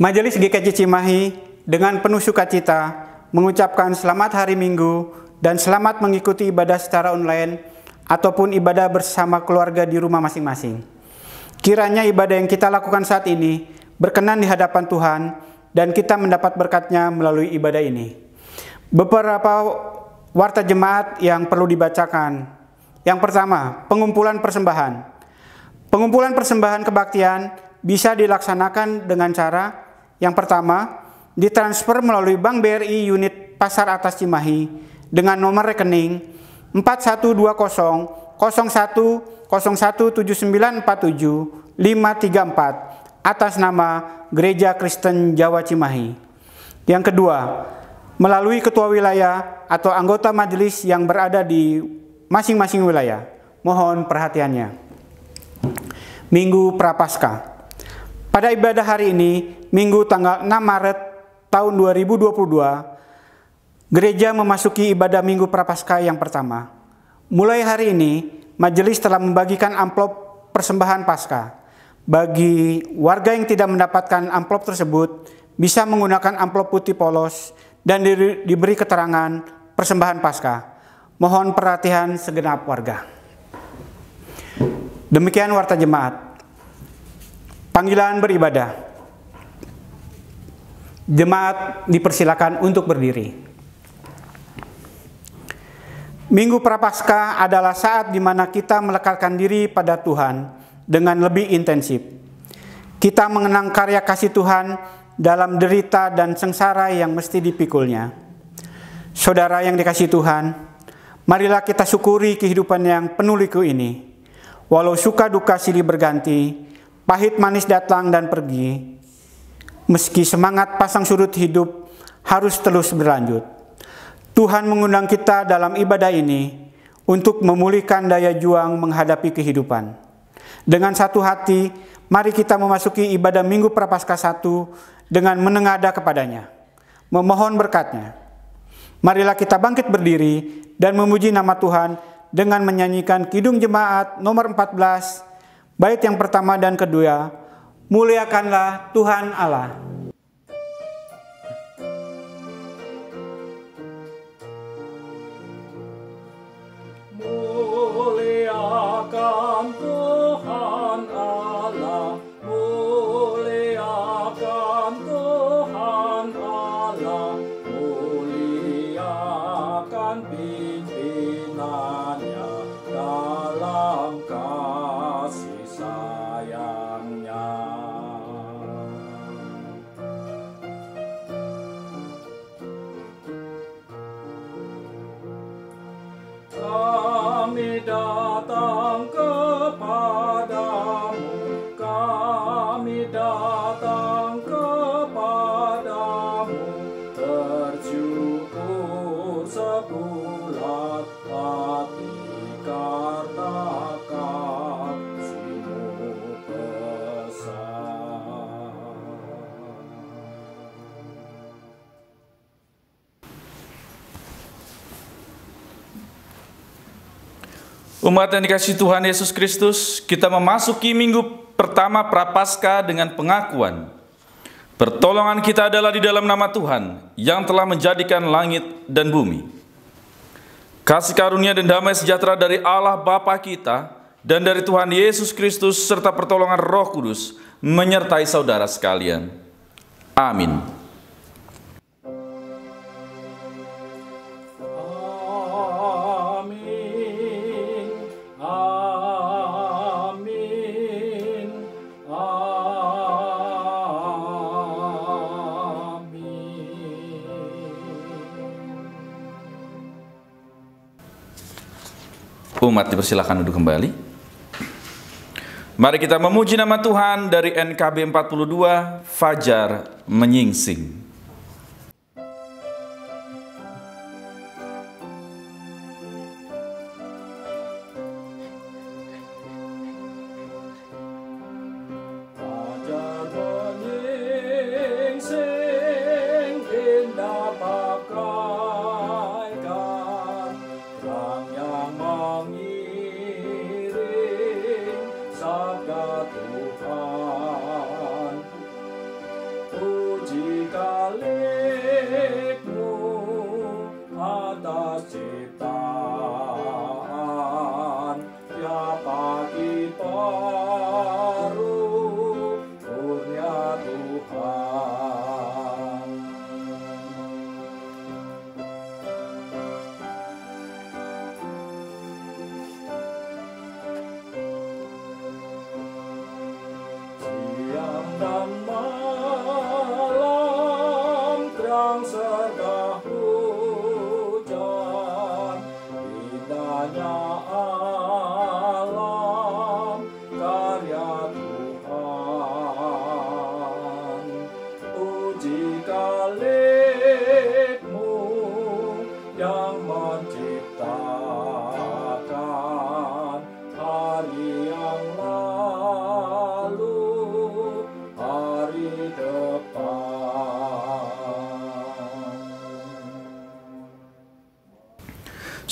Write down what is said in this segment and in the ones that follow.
Majelis GKJ Cimahi dengan penuh sukacita mengucapkan selamat hari Minggu dan selamat mengikuti ibadah secara online ataupun ibadah bersama keluarga di rumah masing-masing. Kiranya ibadah yang kita lakukan saat ini berkenan di hadapan Tuhan dan kita mendapat berkat-Nya melalui ibadah ini. Beberapa warta jemaat yang perlu dibacakan. Yang pertama, pengumpulan persembahan. Pengumpulan persembahan kebaktian bisa dilaksanakan dengan cara yang pertama, ditransfer melalui Bank BRI unit Pasar Atas Cimahi dengan nomor rekening 412001017947 atas nama Gereja Kristen Jawa Cimahi. Yang kedua, melalui ketua wilayah atau anggota majelis yang berada di masing-masing wilayah. Mohon perhatiannya. Minggu Prapaskah. Pada ibadah hari ini, Minggu tanggal 6 Maret tahun 2022, gereja memasuki ibadah Minggu Prapaskah yang pertama. Mulai hari ini, majelis telah membagikan amplop persembahan Paskah. Bagi warga yang tidak mendapatkan amplop tersebut, bisa menggunakan amplop putih polos dan diberi keterangan persembahan Paskah. Mohon perhatian segenap warga. Demikian warta jemaat. Panggilan beribadah. Jemaat dipersilakan untuk berdiri. Minggu Prapaskah adalah saat di mana kita melekatkan diri pada Tuhan dengan lebih intensif. Kita mengenang karya kasih Tuhan dalam derita dan sengsara yang mesti dipikulnya. Saudara yang dikasihi Tuhan, marilah kita syukuri kehidupan yang penuh liku ini. Walau suka duka silih berganti, pahit manis datang dan pergi, meski semangat pasang surut hidup harus terus berlanjut. Tuhan mengundang kita dalam ibadah ini untuk memulihkan daya juang menghadapi kehidupan. Dengan satu hati, mari kita memasuki ibadah Minggu Prapaskah 1 dengan menengadah kepadanya, memohon berkat-Nya. Marilah kita bangkit berdiri dan memuji nama Tuhan dengan menyanyikan Kidung Jemaat nomor 14, bait yang pertama dan kedua, muliakanlah Tuhan Allah. Muliakan Tuhan Allah, muliakan Tuhan Allah, muliakan pimpinannya dalam kasih sayangnya. Kami datang kepadamu, kami datang kepadamu, tercukur sebulat hati karena kasih-Mu besar. Umat yang dikasihi Tuhan Yesus Kristus, kita memasuki minggu pertama Prapaskah dengan pengakuan. Pertolongan kita adalah di dalam nama Tuhan yang telah menjadikan langit dan bumi. Kasih karunia dan damai sejahtera dari Allah Bapa kita dan dari Tuhan Yesus Kristus serta pertolongan Roh Kudus menyertai saudara sekalian. Amin. Umat dipersilakan duduk kembali. Mari kita memuji nama Tuhan dari NKB 42, Fajar Menyingsing.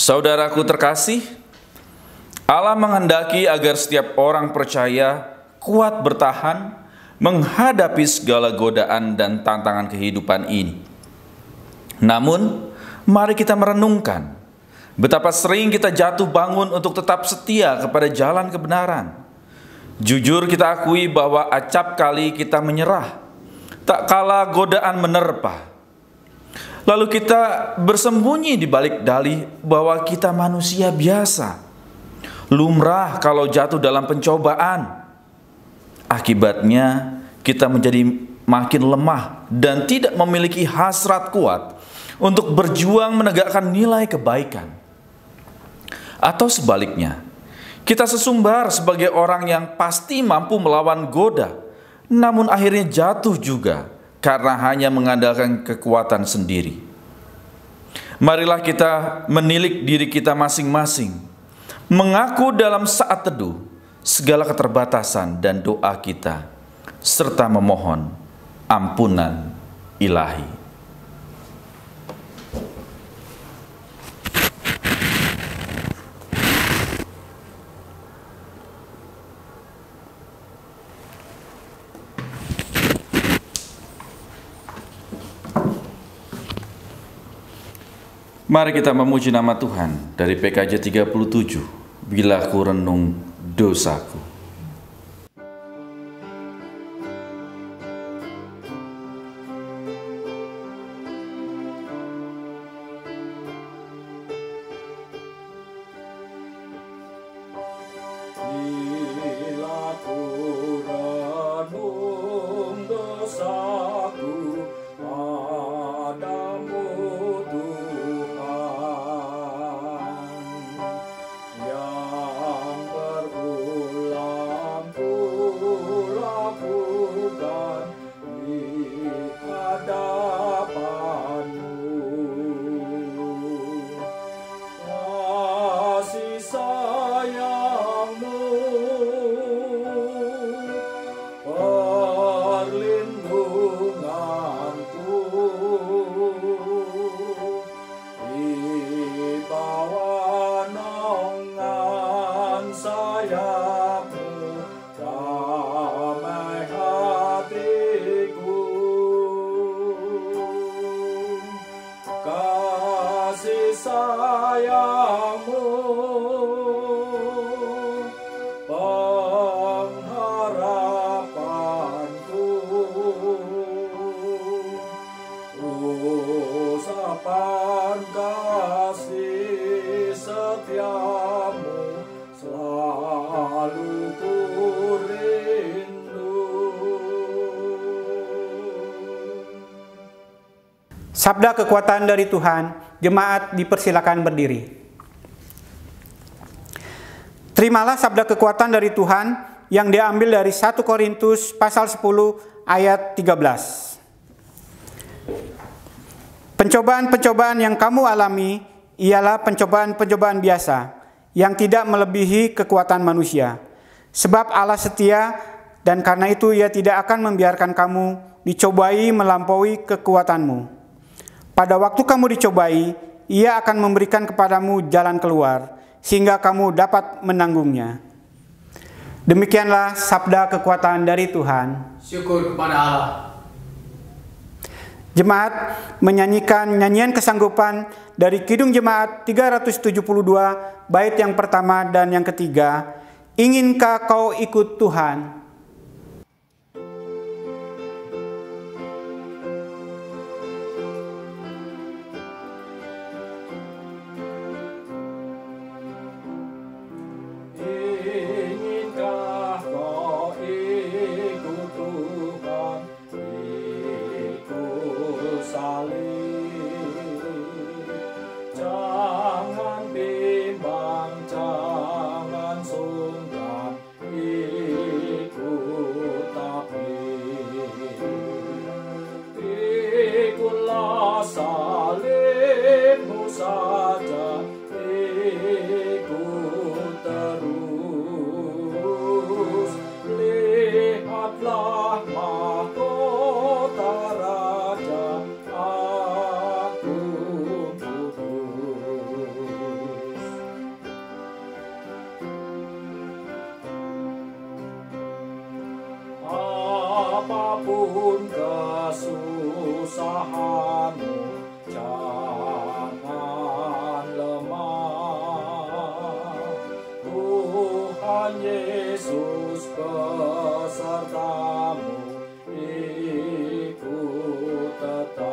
Saudaraku terkasih, Allah menghendaki agar setiap orang percaya kuat bertahan menghadapi segala godaan dan tantangan kehidupan ini. Namun, mari kita merenungkan betapa sering kita jatuh bangun untuk tetap setia kepada jalan kebenaran. Jujur kita akui bahwa acap kali kita menyerah, tak kala godaan menerpa. Lalu kita bersembunyi di balik dalih bahwa kita manusia biasa, lumrah kalau jatuh dalam pencobaan. Akibatnya kita menjadi makin lemah dan tidak memiliki hasrat kuat untuk berjuang menegakkan nilai kebaikan. Atau sebaliknya, kita sesumbar sebagai orang yang pasti mampu melawan goda, namun akhirnya jatuh juga karena hanya mengandalkan kekuatan sendiri. Marilah kita menilik diri kita masing-masing, mengaku dalam saat teduh segala keterbatasan dan doa kita, serta memohon ampunan ilahi. Mari kita memuji nama Tuhan dari PKJ 37, Bila Ku Renung Dosaku. Bila ku renung dosaku padamu sayangmu pengharapanku, usapan kasih setiamu selalu ku rindu. Sabda kekuatan dari Tuhan. Jemaat dipersilakan berdiri. Terimalah sabda kekuatan dari Tuhan yang diambil dari 1 Korintus pasal 10 ayat 13. Pencobaan-pencobaan yang kamu alami ialah pencobaan-pencobaan biasa yang tidak melebihi kekuatan manusia. Sebab Allah setia dan karena itu Ia tidak akan membiarkan kamu dicobai melampaui kekuatanmu. Pada waktu kamu dicobai, Ia akan memberikan kepadamu jalan keluar sehingga kamu dapat menanggungnya. Demikianlah sabda kekuatan dari Tuhan. Syukur kepada Allah. Jemaat menyanyikan nyanyian kesanggupan dari Kidung Jemaat 372 bait yang pertama dan yang ketiga. Inginkah kau ikut Tuhan? Inginkah kau ikut Tuhan, ikut salib, jangan bimbang, jangan sungkan, ikut tapi ikutlah salibmu saja, ikut terus, lihatlah mahkota Raja Agung Kudus. Apapun kesusahanmu, jangan lemah. Tuhan Yesus besertamu, ikut tetap.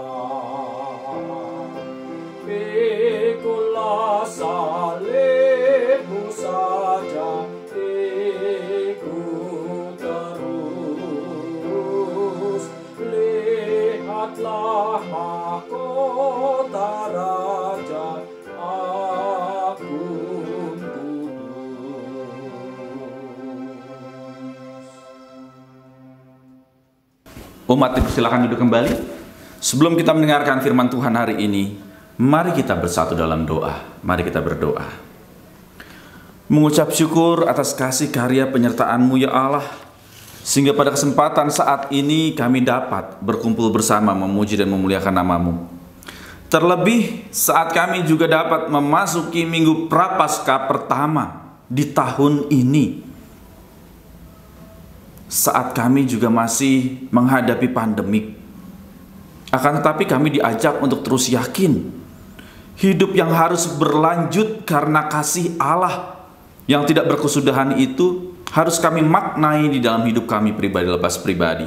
Pikulah salibmu saja, ikut terus, lihatlah mahkota Raja Agung Kudus. Umat dipersilakan duduk kembali. Sebelum kita mendengarkan firman Tuhan hari ini, mari kita bersatu dalam doa. Mari kita berdoa. Mengucap syukur atas kasih karya penyertaan-Mu ya Allah, sehingga pada kesempatan saat ini kami dapat berkumpul bersama memuji dan memuliakan nama-Mu. Terlebih saat kami juga dapat memasuki minggu Prapaskah pertama di tahun ini. Saat kami juga masih menghadapi pandemik. Akan tetapi kami diajak untuk terus yakin. Hidup yang harus berlanjut karena kasih Allah yang tidak berkesudahan itu harus kami maknai di dalam hidup kami pribadi lepas pribadi.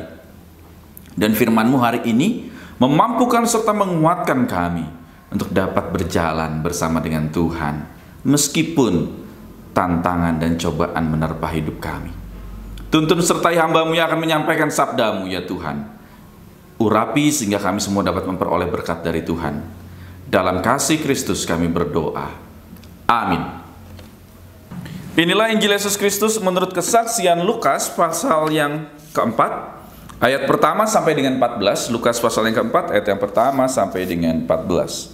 Dan firman-Mu hari ini memampukan serta menguatkan kami untuk dapat berjalan bersama dengan Tuhan meskipun tantangan dan cobaan menerpa hidup kami. Tuntun sertai hamba-Mu yang akan menyampaikan sabda-Mu ya Tuhan. Urapi sehingga kami semua dapat memperoleh berkat dari Tuhan. Dalam kasih Kristus kami berdoa. Amin. Inilah Injil Yesus Kristus menurut kesaksian Lukas pasal yang keempat, ayat pertama sampai dengan 14. Lukas pasal yang keempat, ayat yang pertama sampai dengan 14.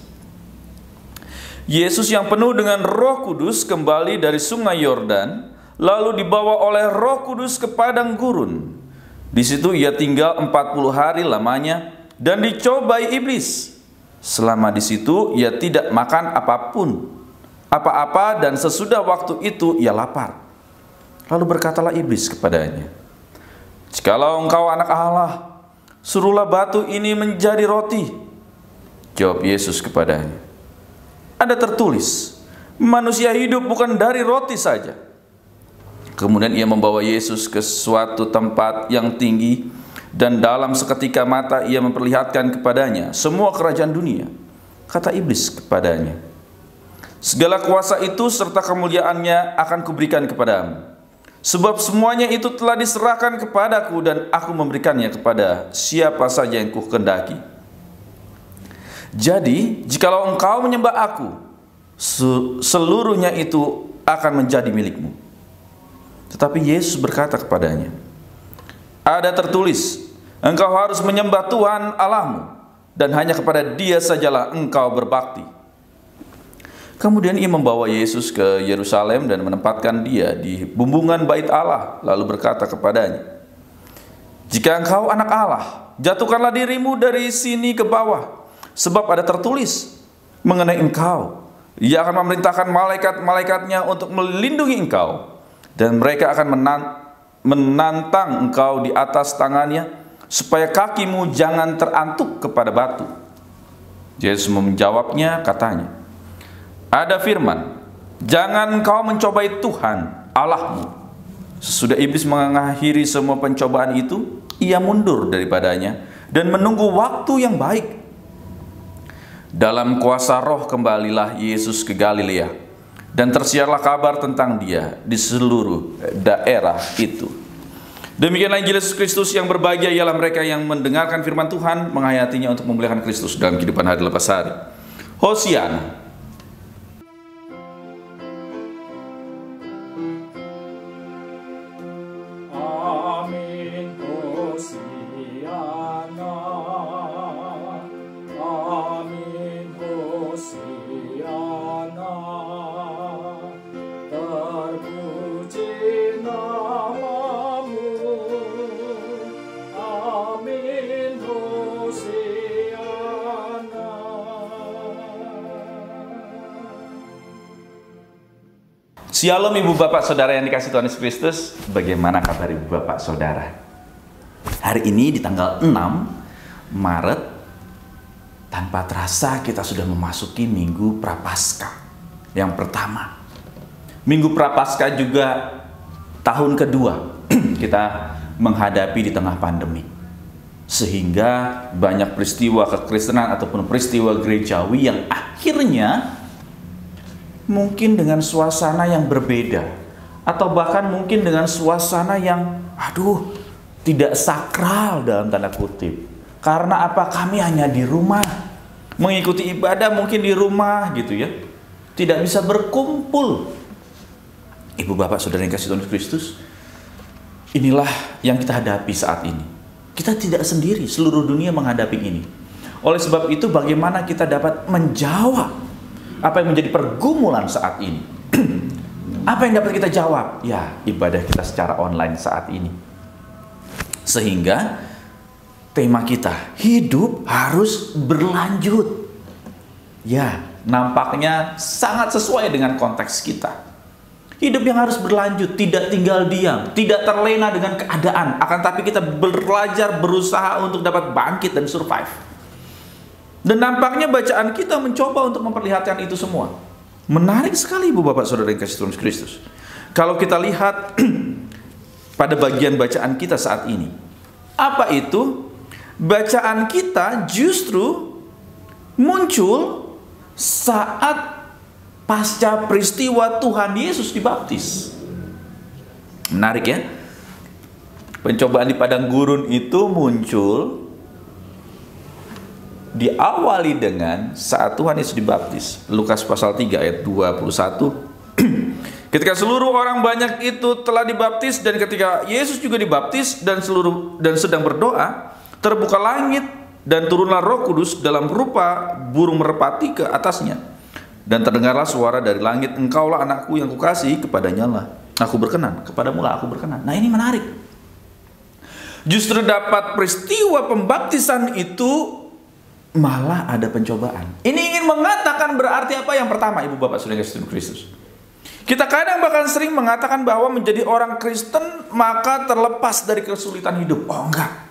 Yesus yang penuh dengan Roh Kudus kembali dari sungai Yordan, lalu dibawa oleh Roh Kudus ke padang gurun. Di situ ia tinggal 40 hari lamanya dan dicobai iblis. Selama di situ ia tidak makan apa-apa dan sesudah waktu itu ia lapar. Lalu berkatalah iblis kepadanya, "Jikalau engkau anak Allah, suruhlah batu ini menjadi roti." Jawab Yesus kepadanya, "Ada tertulis, manusia hidup bukan dari roti saja." Kemudian ia membawa Yesus ke suatu tempat yang tinggi, dan dalam seketika mata ia memperlihatkan kepadanya semua kerajaan dunia. Kata iblis kepadanya, "Segala kuasa itu serta kemuliaannya akan kuberikan kepadamu, sebab semuanya itu telah diserahkan kepadaku dan aku memberikannya kepada siapa saja yang kukehendaki. Jadi jikalau engkau menyembah aku, seluruhnya itu akan menjadi milikmu." Tetapi Yesus berkata kepadanya, "Ada tertulis, engkau harus menyembah Tuhan Allahmu, dan hanya kepada Dia sajalah engkau berbakti." Kemudian ia membawa Yesus ke Yerusalem dan menempatkan dia di bumbungan bait Allah, lalu berkata kepadanya, "Jika engkau anak Allah, jatuhkanlah dirimu dari sini ke bawah, sebab ada tertulis mengenai engkau, Ia akan memerintahkan malaikat-malaikatnya untuk melindungi engkau, dan mereka akan menantang engkau di atas tangannya, supaya kakimu jangan terantuk kepada batu." Yesus menjawabnya, katanya, "Ada firman, jangan engkau mencobai Tuhan Allahmu." Sesudah iblis mengakhiri semua pencobaan itu, ia mundur daripadanya dan menunggu waktu yang baik. Dalam kuasa Roh kembalilah Yesus ke Galilea, dan tersiarlah kabar tentang Dia di seluruh daerah itu. Demikianlah Injil Yesus Kristus. Yang berbahagia ialah mereka yang mendengarkan firman Tuhan, menghayatinya untuk memuliakan Kristus dalam kehidupan hari lepas hari. Hosiana. Amin, Hosiana. Amin, Hosiana. Terpuji namamu. Amin, Hosiana. Shalom Ibu Bapak Saudara yang dikasihi Tuhan Yesus Kristus. Bagaimana kabar Ibu Bapak Saudara? Hari ini di tanggal 6 Maret, tanpa terasa kita sudah memasuki Minggu Prapaskah yang pertama. Minggu Prapaskah juga tahun kedua kita menghadapi di tengah pandemi. Sehingga banyak peristiwa kekristenan ataupun peristiwa gerejawi yang akhirnya mungkin dengan suasana yang berbeda, atau bahkan mungkin dengan suasana yang tidak sakral dalam tanda kutip. Karena apa? Kami hanya di rumah mengikuti ibadah, mungkin di rumah gitu ya, tidak bisa berkumpul. Ibu Bapak Saudara yang dikasihi Tuhan Kristus, inilah yang kita hadapi saat ini. Kita tidak sendiri, seluruh dunia menghadapi ini. Oleh sebab itu, bagaimana kita dapat menjawab apa yang menjadi pergumulan saat ini? Apa yang dapat kita jawab? Ya, ibadah kita secara online saat ini. Sehingga tema kita, hidup harus berlanjut. Ya, nampaknya sangat sesuai dengan konteks kita. Hidup yang harus berlanjut, tidak tinggal diam, tidak terlena dengan keadaan, akan tapi kita belajar, berusaha untuk dapat bangkit dan survive. Dan nampaknya bacaan kita mencoba untuk memperlihatkan itu semua. Menarik sekali Ibu Bapak Saudara yang dikasihi Tuhan Kristus. Kalau kita lihat pada bagian bacaan kita saat ini, apa itu? Bacaan kita justru muncul saat pasca peristiwa Tuhan Yesus dibaptis. Menarik ya? Pencobaan di padang gurun itu muncul diawali dengan saat Tuhan Yesus dibaptis. Lukas pasal 3 ayat 21. Ketika seluruh orang banyak itu telah dibaptis, dan ketika Yesus juga dibaptis dan sedang berdoa, terbuka langit dan turunlah Roh Kudus dalam rupa burung merpati ke atasnya. Dan terdengarlah suara dari langit, "Engkaulah anakku yang kukasihi, kepadanya lah aku berkenan, kepadamu lah aku berkenan." Nah, ini menarik. Justru dapat peristiwa pembaptisan itu malah ada pencobaan. Ini ingin mengatakan berarti apa? Yang pertama, Ibu Bapak Saudara yang dikasihi Kristus, kita kadang bahkan sering mengatakan bahwa menjadi orang Kristen maka terlepas dari kesulitan hidup. Oh enggak.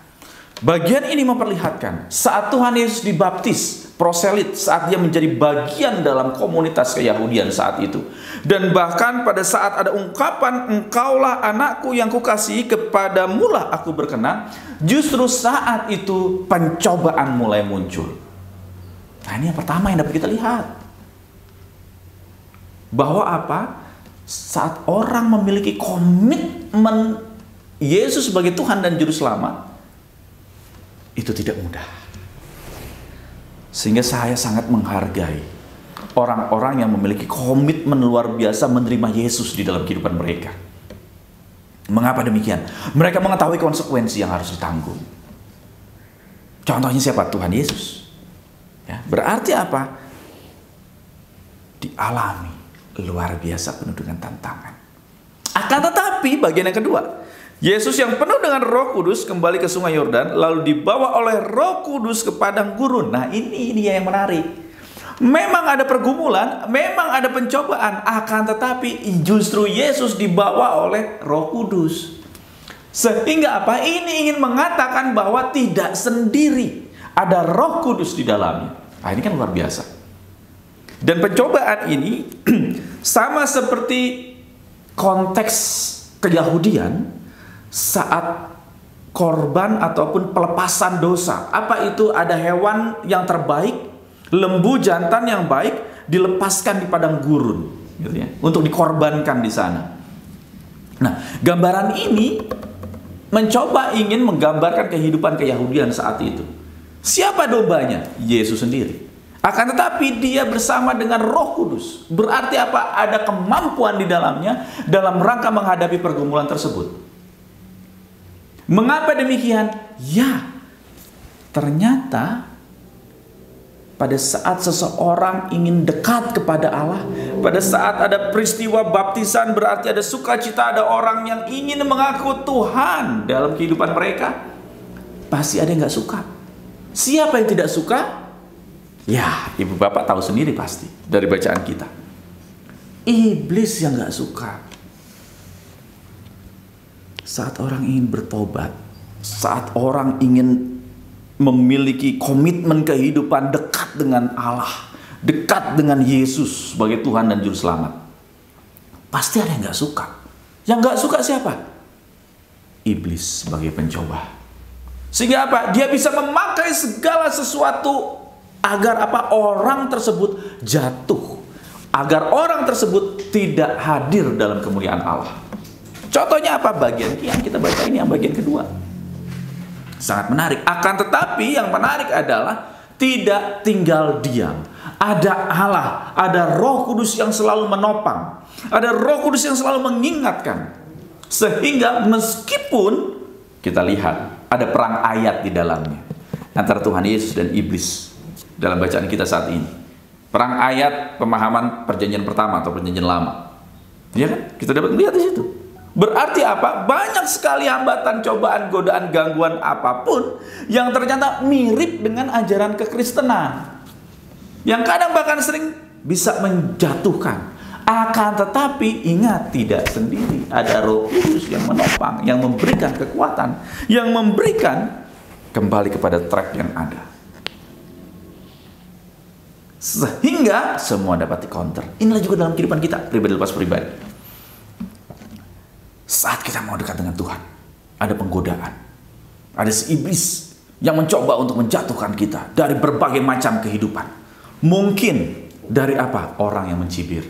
Bagian ini memperlihatkan saat Tuhan Yesus dibaptis, proselit, saat dia menjadi bagian dalam komunitas keyahudian saat itu. Dan bahkan pada saat ada ungkapan, "Engkaulah anakku yang kukasihi, kepadamulah aku berkenan," justru saat itu pencobaan mulai muncul. Nah, ini yang pertama yang dapat kita lihat. Bahwa apa? Saat orang memiliki komitmen Yesus sebagai Tuhan dan Juru Selamat, itu tidak mudah. Sehingga saya sangat menghargai orang-orang yang memiliki komitmen luar biasa menerima Yesus di dalam kehidupan mereka. Mengapa demikian? Mereka mengetahui konsekuensi yang harus ditanggung. Contohnya siapa? Tuhan Yesus. Ya, berarti apa? Dialami luar biasa penuh dengan tantangan. Akan tetapi bagian yang kedua, Yesus yang penuh dengan Roh Kudus kembali ke Sungai Yordan, lalu dibawa oleh Roh Kudus ke padang gurun. Nah, ini dia yang menarik. Memang ada pergumulan, memang ada pencobaan, akan tetapi justru Yesus dibawa oleh Roh Kudus. Sehingga apa? Ini ingin mengatakan bahwa tidak sendiri, ada Roh Kudus di dalamnya. Nah, ini kan luar biasa. Dan pencobaan ini sama seperti konteks keyahudian saat korban ataupun pelepasan dosa. Apa itu? Ada hewan yang terbaik, lembu jantan yang baik dilepaskan di padang gurun, gitu ya, untuk dikorbankan di sana. Nah, gambaran ini mencoba ingin menggambarkan kehidupan keyahudian saat itu. Siapa dombanya? Yesus sendiri. Akan tetapi dia bersama dengan Roh Kudus. Berarti apa? Ada kemampuan di dalamnya dalam rangka menghadapi pergumulan tersebut. Mengapa demikian? Ya, ternyata pada saat seseorang ingin dekat kepada Allah, pada saat ada peristiwa baptisan, berarti ada sukacita, ada orang yang ingin mengaku Tuhan dalam kehidupan mereka. Pasti ada yang gak suka. Siapa yang tidak suka? Ya, ibu bapak tahu sendiri pasti dari bacaan kita. Iblis yang gak suka. Saat orang ingin bertobat, saat orang ingin memiliki komitmen kehidupan dekat dengan Allah, dekat dengan Yesus sebagai Tuhan dan Juru Selamat, pasti ada yang gak suka. Yang gak suka siapa? Iblis sebagai pencoba. Sehingga apa? Dia bisa memakai segala sesuatu agar apa? Orang tersebut jatuh, agar orang tersebut tidak hadir dalam kemuliaan Allah. Contohnya apa? Bagian yang kita baca ini, yang bagian kedua. Sangat menarik. Akan tetapi yang menarik adalah tidak tinggal diam. Ada Allah, ada Roh Kudus yang selalu menopang, ada Roh Kudus yang selalu mengingatkan. Sehingga meskipun kita lihat ada perang ayat di dalamnya antara Tuhan Yesus dan iblis dalam bacaan kita saat ini. Perang ayat pemahaman perjanjian pertama atau perjanjian lama. Ya kan? Kita dapat melihat di situ. Berarti apa? Banyak sekali hambatan, cobaan, godaan, gangguan apapun yang ternyata mirip dengan ajaran kekristenan, yang kadang bahkan sering bisa menjatuhkan. Akan tetapi ingat, tidak sendiri. Ada Roh Kudus yang menopang, yang memberikan kekuatan, yang memberikan kembali kepada track yang ada, sehingga semua dapat di-counter. Inilah juga dalam kehidupan kita, pribadi lepas pribadi. Saat kita mau dekat dengan Tuhan, ada penggodaan, ada si iblis yang mencoba untuk menjatuhkan kita dari berbagai macam kehidupan. Mungkin dari apa? Orang yang mencibir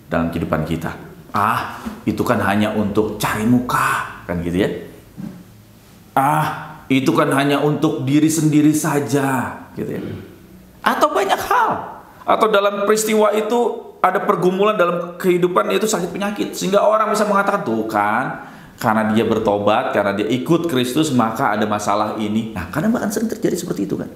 dalam kehidupan kita. Ah, itu kan hanya untuk cari muka, kan gitu ya. Ah, itu kan hanya untuk diri sendiri saja, gitu ya. Atau banyak hal. Atau dalam peristiwa itu ada pergumulan dalam kehidupan, yaitu sakit penyakit, sehingga orang bisa mengatakan, tuh kan, karena dia bertobat, karena dia ikut Kristus, maka ada masalah ini. Nah, kadang bahkan sering terjadi seperti itu kan,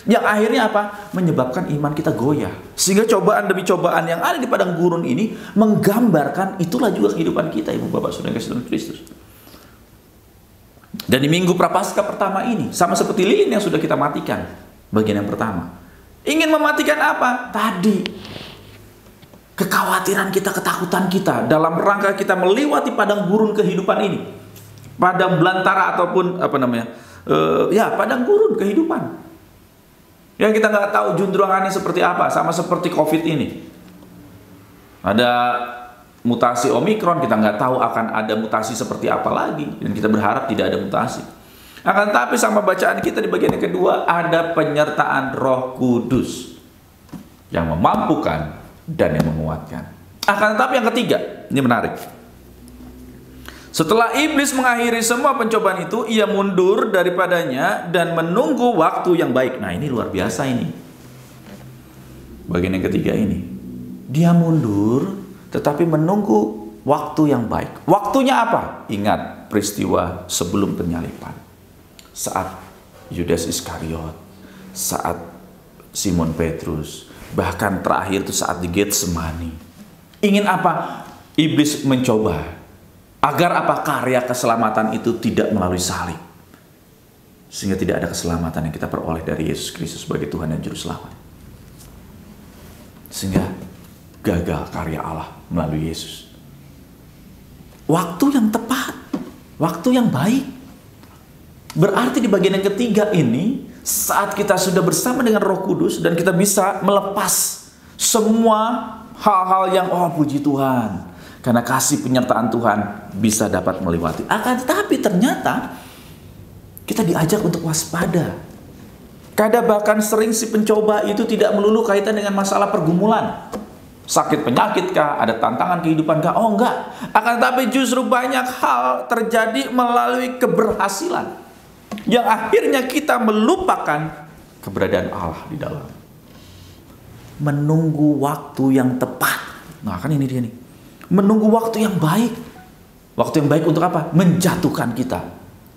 yang akhirnya apa? Menyebabkan iman kita goyah. Sehingga cobaan demi cobaan yang ada di padang gurun ini menggambarkan itulah juga kehidupan kita, ibu bapak saudara kasih Kristus. Dan di minggu Prapaskah pertama ini, sama seperti lilin yang sudah kita matikan, bagian yang pertama, ingin mematikan apa? Tadi kekhawatiran kita, ketakutan kita dalam rangka kita melewati padang gurun kehidupan ini, padang belantara ataupun apa namanya, padang gurun kehidupan yang kita nggak tahu juntrungannya seperti apa. Sama seperti COVID ini, ada mutasi Omikron, kita nggak tahu akan ada mutasi seperti apa lagi, dan kita berharap tidak ada mutasi. Akan tapi sama bacaan kita di bagian yang kedua, ada penyertaan Roh Kudus yang memampukan dan yang menguatkan. Akan tetapi yang ketiga, ini menarik. Setelah iblis mengakhiri semua pencobaan itu, ia mundur daripadanya dan menunggu waktu yang baik. Nah, ini luar biasa ini. Bagian yang ketiga ini. Dia mundur tetapi menunggu waktu yang baik. Waktunya apa? Ingat peristiwa sebelum penyaliban. Saat Yudas Iskariot, saat Simon Petrus, bahkan terakhir itu saat di Getsemani. Ingin apa? Iblis mencoba agar apa? Karya keselamatan itu tidak melalui salib. Sehingga tidak ada keselamatan yang kita peroleh dari Yesus Kristus sebagai Tuhan dan Juru Selamat. Sehingga gagal karya Allah melalui Yesus. Waktu yang tepat, waktu yang baik. Berarti di bagian yang ketiga ini, saat kita sudah bersama dengan Roh Kudus dan kita bisa melepas semua hal-hal yang puji Tuhan, karena kasih penyertaan Tuhan bisa dapat melewati. Akan tetapi ternyata kita diajak untuk waspada. Kadang bahkan sering si pencoba itu tidak melulu kaitan dengan masalah pergumulan. Sakit penyakit kah? Ada tantangan kehidupan kah? Oh enggak. Akan tetapi justru banyak hal terjadi melalui keberhasilan, yang akhirnya kita melupakan keberadaan Allah di dalam. Menunggu waktu yang tepat. Nah kan ini dia nih. Menunggu waktu yang baik. Waktu yang baik untuk apa? Menjatuhkan kita.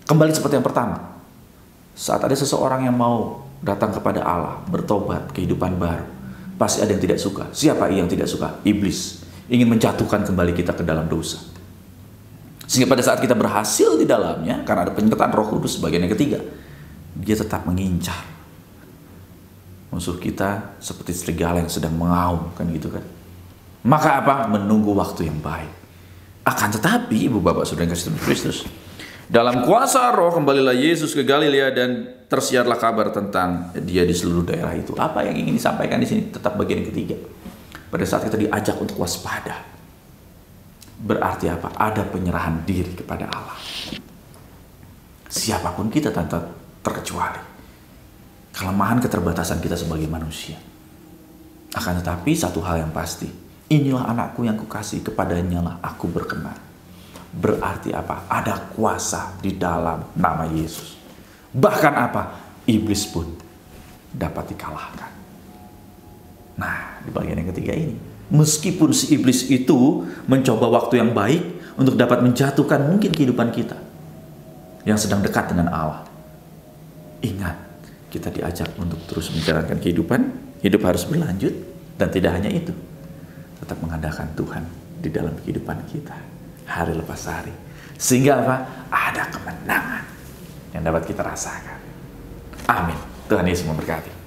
Kembali seperti yang pertama. Saat ada seseorang yang mau datang kepada Allah, bertobat, kehidupan baru, pasti ada yang tidak suka. Siapa yang tidak suka? Iblis. Ingin menjatuhkan kembali kita ke dalam dosa. Sehingga pada saat kita berhasil di dalamnya, karena ada penyertaan Roh Kudus bagian yang ketiga, dia tetap mengincar. Musuh kita seperti serigala yang sedang mengaum, kan gitu kan. Maka apa? Menunggu waktu yang baik. Akan tetapi, ibu bapak saudara yang kasih Tuhan Kristus, dalam kuasa Roh kembalilah Yesus ke Galilea dan tersiarlah kabar tentang dia di seluruh daerah itu. Apa yang ingin disampaikan di sini? Tetap bagian yang ketiga. Pada saat kita diajak untuk waspada, berarti apa? Ada penyerahan diri kepada Allah. Siapapun kita tanpa terkecuali. Kelemahan keterbatasan kita sebagai manusia. Akan tetapi satu hal yang pasti, inilah anakku yang kukasihi, kepadanya lah aku berkenan. Berarti apa? Ada kuasa di dalam nama Yesus. Bahkan apa? Iblis pun dapat dikalahkan. Nah, di bagian yang ketiga ini, meskipun si iblis itu mencoba waktu yang baik untuk dapat menjatuhkan mungkin kehidupan kita yang sedang dekat dengan Allah. Ingat, kita diajak untuk terus menjalankan kehidupan. Hidup harus berlanjut. Dan tidak hanya itu, tetap mengandalkan Tuhan di dalam kehidupan kita, hari lepas hari. Sehingga apa? Ada kemenangan yang dapat kita rasakan. Amin. Tuhan Yesus memberkati.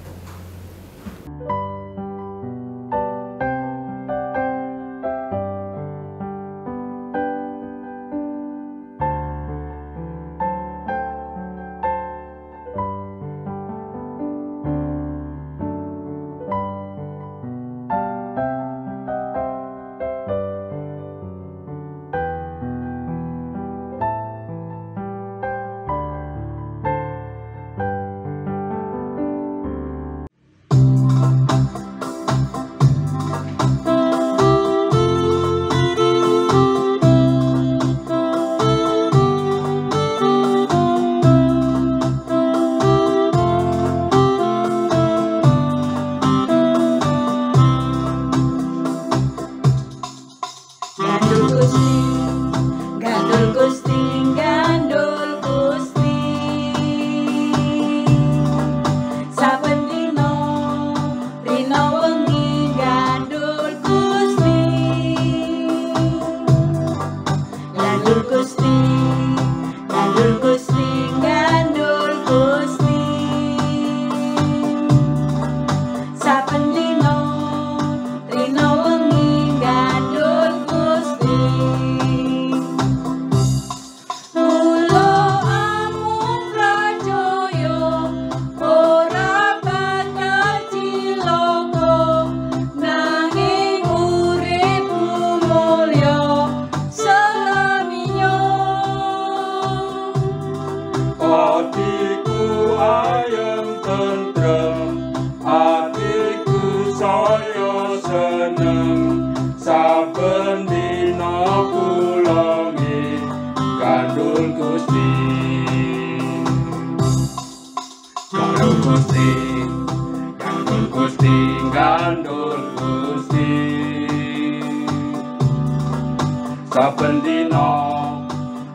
saben dina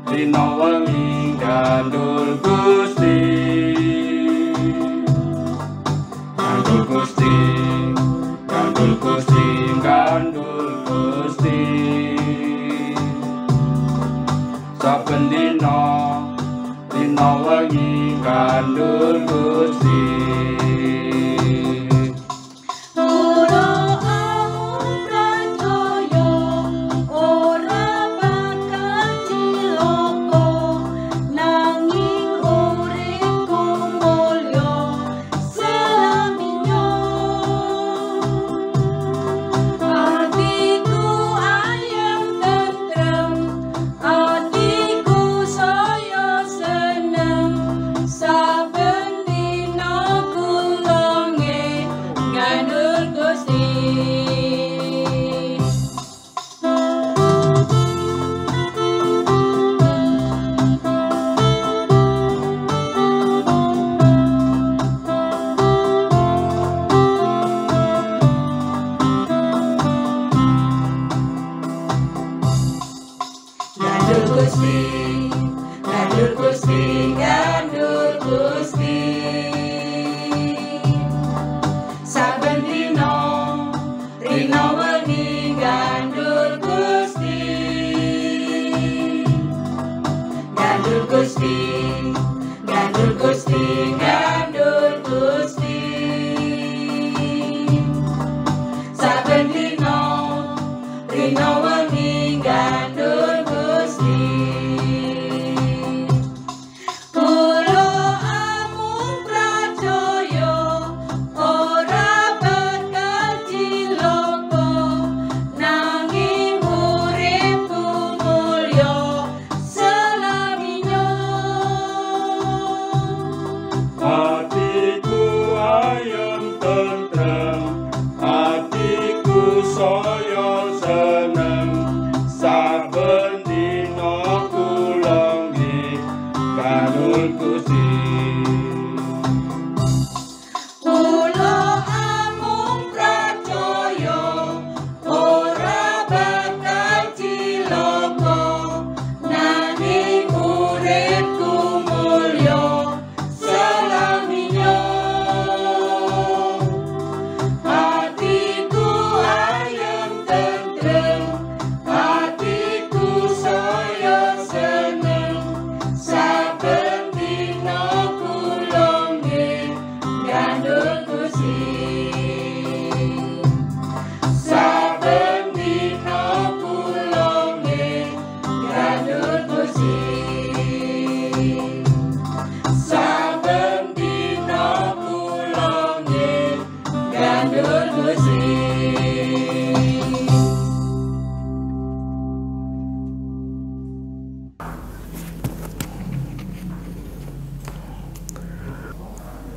dina wengi gandul Gusti gandul Gusti gandul Gusti gandul Gusti saben dina dina wengi gandul Gusti.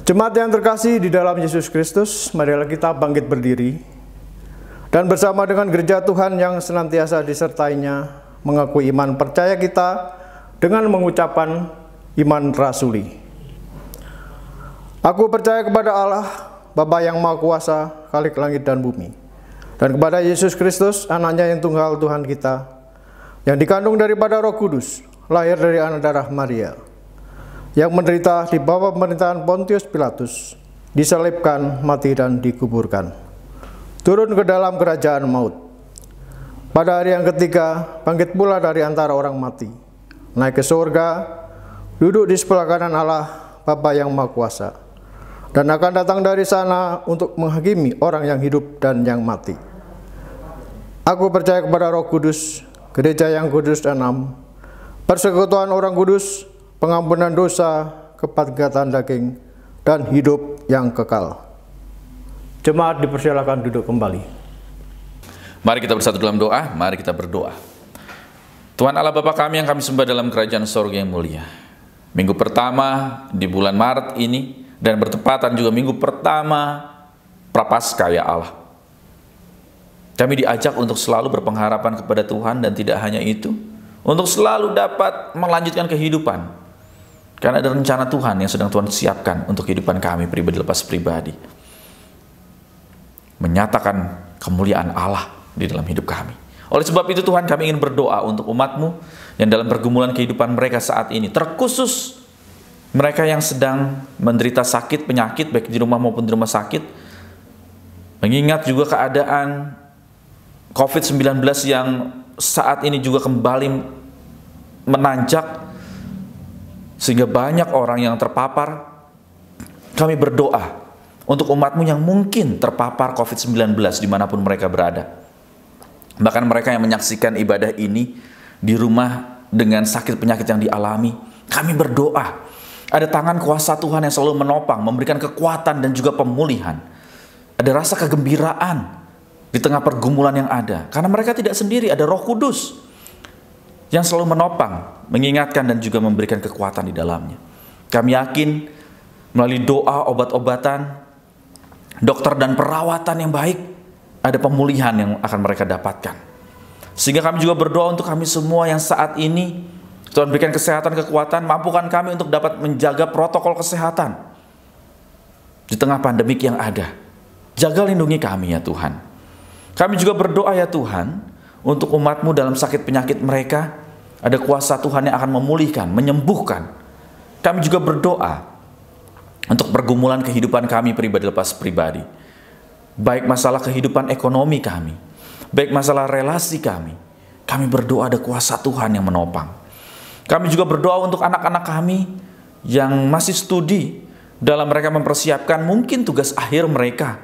Jemaat yang terkasih di dalam Yesus Kristus, marilah kita bangkit berdiri dan bersama dengan gereja Tuhan yang senantiasa disertainya mengakui iman percaya kita dengan mengucapkan iman rasuli. Aku percaya kepada Allah, Bapa yang Maha Kuasa, Khalik langit dan bumi, dan kepada Yesus Kristus, anaknya yang tunggal Tuhan kita, yang dikandung daripada Roh Kudus, lahir dari anak darah Maria, yang menderita di bawah pemerintahan Pontius Pilatus, disalibkan, mati dan dikuburkan, turun ke dalam kerajaan maut. Pada hari yang ketiga, bangkit pula dari antara orang mati, naik ke surga, duduk di sebelah kanan Allah, Bapa yang Maha Kuasa, dan akan datang dari sana untuk menghakimi orang yang hidup dan yang mati. Aku percaya kepada Roh Kudus, gereja yang kudus dan am, persekutuan orang kudus, pengampunan dosa, kebangkitan daging, dan hidup yang kekal. Jemaat dipersilakan duduk kembali. Mari kita bersatu dalam doa, mari kita berdoa. Tuhan Allah Bapa kami yang kami sembah dalam kerajaan sorga yang mulia. Minggu pertama di bulan Maret ini, dan bertepatan juga minggu pertama Prapaskah ya Allah. Kami diajak untuk selalu berpengharapan kepada Tuhan, dan tidak hanya itu, untuk selalu dapat melanjutkan kehidupan. Karena ada rencana Tuhan yang sedang Tuhan siapkan untuk kehidupan kami pribadi lepas pribadi. Menyatakan kemuliaan Allah di dalam hidup kami. Oleh sebab itu Tuhan, kami ingin berdoa untuk umat-Mu yang dalam pergumulan kehidupan mereka saat ini, terkhusus mereka yang sedang menderita sakit, penyakit, baik di rumah maupun di rumah sakit. Mengingat juga keadaan COVID-19 yang saat ini juga kembali menanjak, sehingga banyak orang yang terpapar. Kami berdoa untuk umat-Mu yang mungkin terpapar COVID-19 dimanapun mereka berada. Bahkan mereka yang menyaksikan ibadah ini di rumah dengan sakit penyakit yang dialami, kami berdoa ada tangan kuasa Tuhan yang selalu menopang, memberikan kekuatan dan juga pemulihan. Ada rasa kegembiraan di tengah pergumulan yang ada, karena mereka tidak sendiri, ada Roh Kudus yang selalu menopang, mengingatkan dan juga memberikan kekuatan di dalamnya. Kami yakin melalui doa, obat-obatan, dokter dan perawatan yang baik, ada pemulihan yang akan mereka dapatkan. Sehingga kami juga berdoa untuk kami semua yang saat ini Tuhan berikan kesehatan, kekuatan, mampukan kami untuk dapat menjaga protokol kesehatan di tengah pandemik yang ada. Jaga lindungi kami ya Tuhan. Kami juga berdoa ya Tuhan untuk umat-Mu dalam sakit penyakit mereka, ada kuasa Tuhan yang akan memulihkan, menyembuhkan. Kami juga berdoa untuk pergumulan kehidupan kami pribadi lepas pribadi, baik masalah kehidupan ekonomi kami, baik masalah relasi kami. Kami berdoa ada kuasa Tuhan yang menopang. Kami juga berdoa untuk anak-anak kami yang masih studi, dalam mereka mempersiapkan mungkin tugas akhir mereka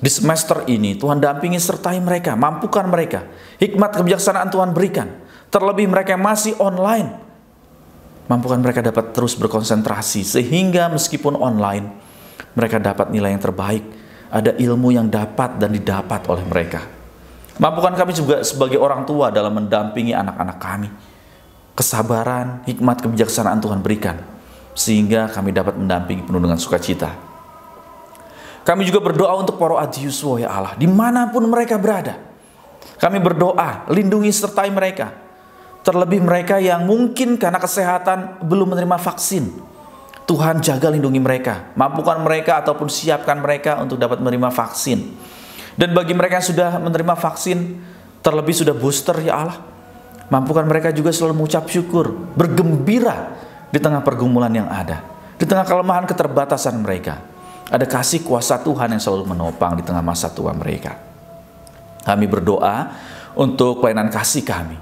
di semester ini. Tuhan dampingi sertai mereka, mampukan mereka, hikmat kebijaksanaan Tuhan berikan. Terlebih mereka yang masih online, mampukan mereka dapat terus berkonsentrasi, sehingga meskipun online, mereka dapat nilai yang terbaik, ada ilmu yang dapat dan didapat oleh mereka. Mampukan kami juga sebagai orang tua dalam mendampingi anak-anak kami. Kesabaran, hikmat, kebijaksanaan Tuhan berikan, sehingga kami dapat mendampingi penuh dengan sukacita. Kami juga berdoa untuk para adiuswo ya Allah, dimanapun mereka berada. Kami berdoa, lindungi sertai mereka. Terlebih mereka yang mungkin karena kesehatan belum menerima vaksin. Tuhan jaga lindungi mereka, mampukan mereka ataupun siapkan mereka untuk dapat menerima vaksin. Dan bagi mereka yang sudah menerima vaksin, terlebih sudah booster ya Allah, mampukan mereka juga selalu mengucap syukur, bergembira di tengah pergumulan yang ada, di tengah kelemahan keterbatasan mereka. Ada kasih kuasa Tuhan yang selalu menopang di tengah masa tua mereka. Kami berdoa untuk pelayanan kasih kami,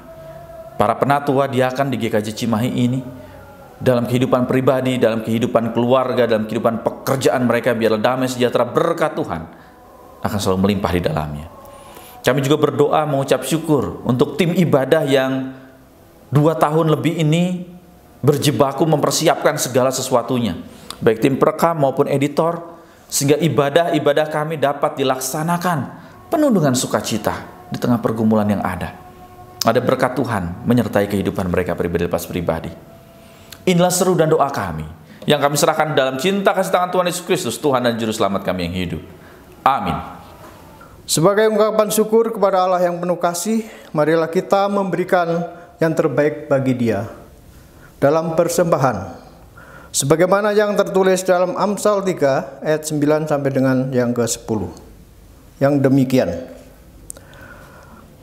para penatua diakan di GKJ Cimahi ini, dalam kehidupan pribadi, dalam kehidupan keluarga, dalam kehidupan pekerjaan mereka, biarlah damai sejahtera berkat Tuhan akan selalu melimpah di dalamnya. Kami juga berdoa mengucap syukur untuk tim ibadah yang 2 tahun lebih ini berjibaku mempersiapkan segala sesuatunya, baik tim perekam maupun editor, sehingga ibadah-ibadah kami dapat dilaksanakan penuh dengan sukacita di tengah pergumulan yang ada. Ada berkat Tuhan menyertai kehidupan mereka pribadi lepas pribadi. Inilah seru dan doa kami yang kami serahkan dalam cinta kasih tangan Tuhan Yesus Kristus, Tuhan dan Juru Selamat kami yang hidup. Amin. Sebagai ungkapan syukur kepada Allah yang penuh kasih, marilah kita memberikan yang terbaik bagi Dia dalam persembahan, sebagaimana yang tertulis dalam Amsal 3 ayat 9 sampai dengan yang ke-10. Yang demikian: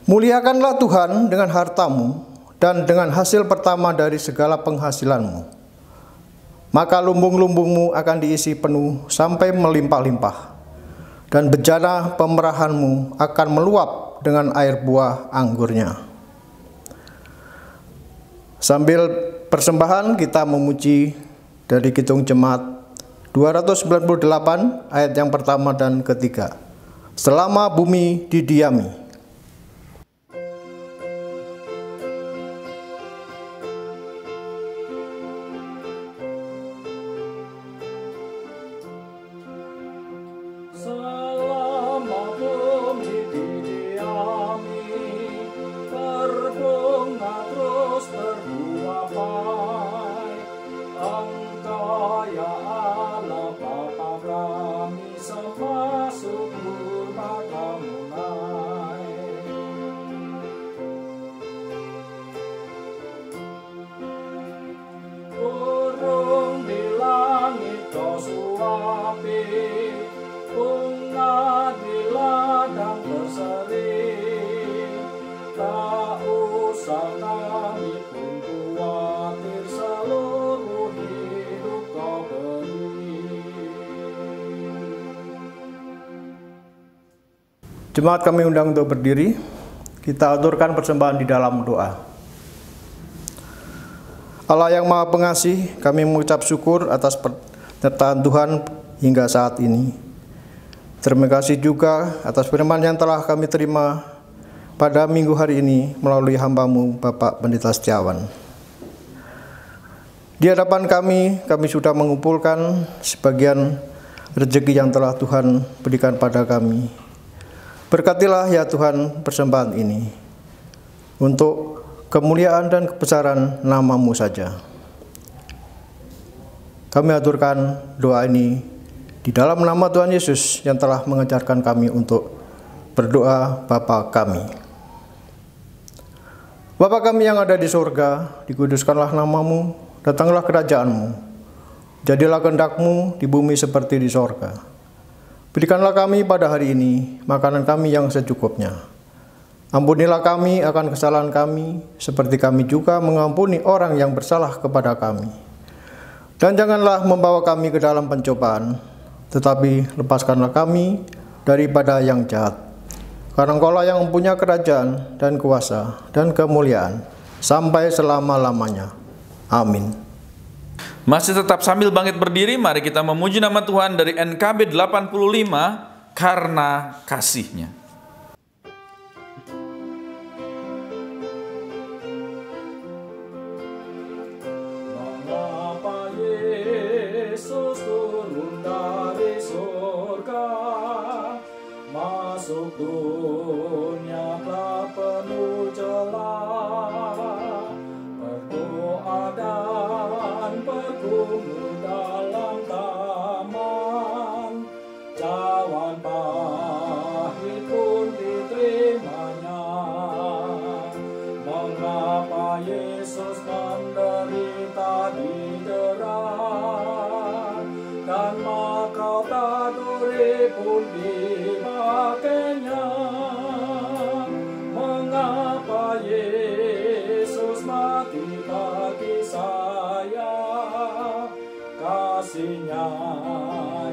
muliakanlah Tuhan dengan hartamu dan dengan hasil pertama dari segala penghasilanmu, maka lumbung-lumbungmu akan diisi penuh sampai melimpah-limpah, dan bejana pemerahanmu akan meluap dengan air buah anggurnya. Sambil persembahan kita memuji dari Kidung Jemaat 298 ayat yang pertama dan ketiga. Selama bumi didiami. Syukur padamu naik. Jemaat kami undang untuk berdiri. Kita aturkan persembahan di dalam doa. Allah yang Maha Pengasih, kami mengucap syukur atas penyertaan Tuhan hingga saat ini. Terima kasih juga atas firman yang telah kami terima pada minggu hari ini melalui hamba-Mu Bapak Pendeta Setiawan. Di hadapan kami sudah mengumpulkan sebagian rezeki yang telah Tuhan berikan pada kami. Berkatilah ya Tuhan persembahan ini untuk kemuliaan dan kebesaran nama-Mu saja. Kami aturkan doa ini di dalam nama Tuhan Yesus yang telah mengajarkan kami untuk berdoa Bapa kami. Bapa kami yang ada di surga, dikuduskanlah nama-Mu. Datanglah kerajaan-Mu, jadilah kehendak-Mu di bumi seperti di sorga. Berikanlah kami pada hari ini makanan kami yang secukupnya. Ampunilah kami akan kesalahan kami, seperti kami juga mengampuni orang yang bersalah kepada kami. Dan janganlah membawa kami ke dalam pencobaan, tetapi lepaskanlah kami daripada yang jahat. Karena Engkau-lah yang mempunyai kerajaan dan kuasa dan kemuliaan sampai selama-lamanya. Amin. Masih tetap sambil bangkit berdiri, mari kita memuji nama Tuhan dari NKB 85, Karena Kasih-Nya. Mengapa Yesus turun dari surga, masuk dunia telah penuh celah, berdoa dan bergumul dalam taman, cawan pahit pun diterimanya. Mengapa Yesus menderita di darat, dan mahkota duri pun dimakainya? Mengapa Yesus mati bagi saya? Kasih-Nya,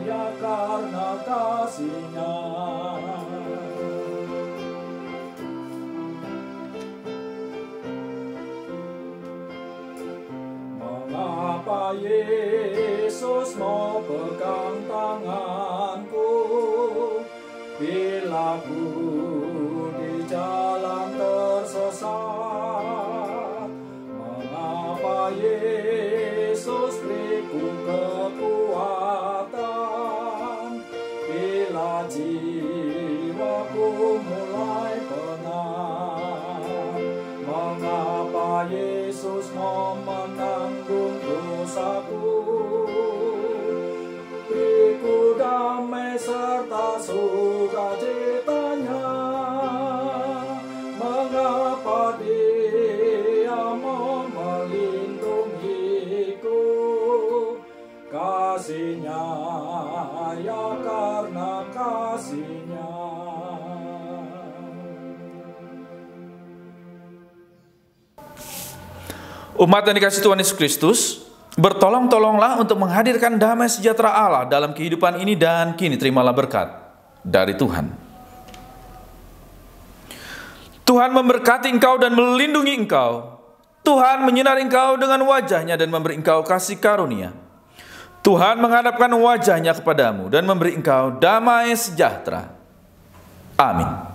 ya karena kasih-Nya. Mengapa Yesus mau pegang tanganku bila ku di jalan tersesat? Mengapa Yesus beriku kekuatan bila jiwaku mulai penat? Mengapa Yesus mau menanggung dosaku? Beriku damai serta sukacitanya. Mengapa Dia mau melindungiku? Kasih-Nya, ya karena kasih-Nya. Umat yang dikasihi Tuhan Yesus Kristus, bertolong-tolonglah untuk menghadirkan damai sejahtera Allah dalam kehidupan ini dan kini. Terimalah berkat dari Tuhan. Tuhan memberkati engkau dan melindungi engkau. Tuhan menyinari engkau dengan wajah-Nya dan memberi engkau kasih karunia. Tuhan menghadapkan wajah-Nya kepadamu dan memberi engkau damai sejahtera. Amin.